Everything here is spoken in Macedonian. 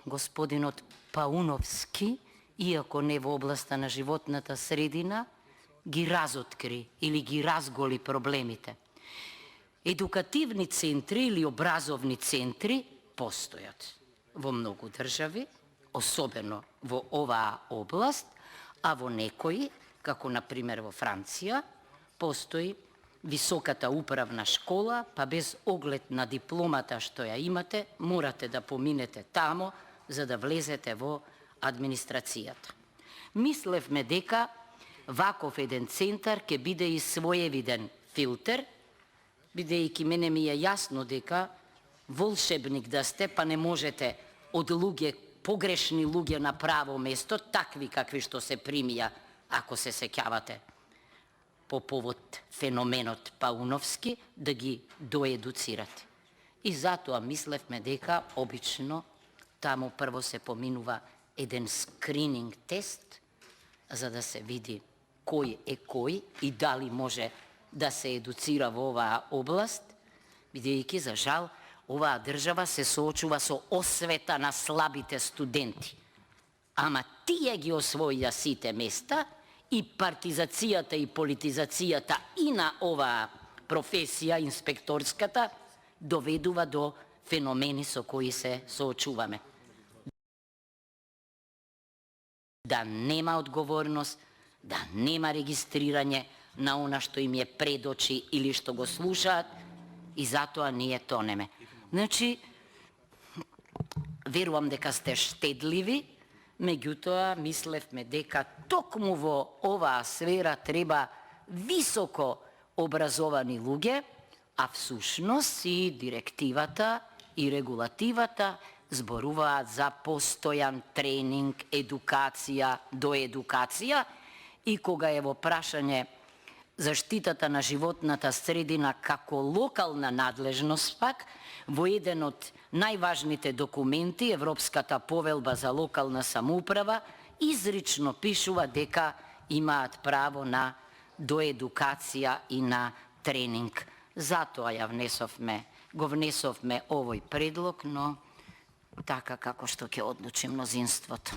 господинот Пауновски, иако не во областа на животната средина, ги разоткри или ги разголи проблемите. Едукативни центри или образовни центри постојат во многу држави, особено во оваа област, а во некои, како например во Франција, постои високата управна школа, па без оглед на дипломата што ја имате, морате да поминете тамо за да влезете во администрацијата. Мислевме дека ваков еден центар ќе биде и своевиден филтер, бидејќи мене ми е јасно дека волшебник да сте, па не можете од луѓе, погрешни луѓе на право место, такви какви што се примија, ако се сеќавате, по повод феноменот Пауновски, да ги доедуцирате. И затоа мислевме дека обично таму прво се поминува еден скрининг тест, за да се види кој е кој и дали може да се едуцира во оваа област, бидејќи за жал оваа држава се соочува со освета на слабите студенти. Ама тие ги освоија сите места и партизацијата и политизацијата и на оваа професија, инспекторската, доведува до феномени со кои се соочуваме. Да нема одговорност, да нема регистрирање на она што им е пред очи или што го слушаат, и затоа ние тонеме. Значи, верувам дека сте штедливи, меѓутоа мислевме дека токму во оваа сфера треба високо образовани луѓе, а всушност и директивата и регулативата зборуваат за постојан тренинг, едукација, доедукација, и кога е во прашање заштитата на животната средина како локална надлежност пак, во еден од најважните документи, Европската повелба за локална самоуправа, изрично пишува дека имаат право на доедукација и на тренинг. Затоа го внесовме овој предлог, но така како што ќе одлучи мнозинството.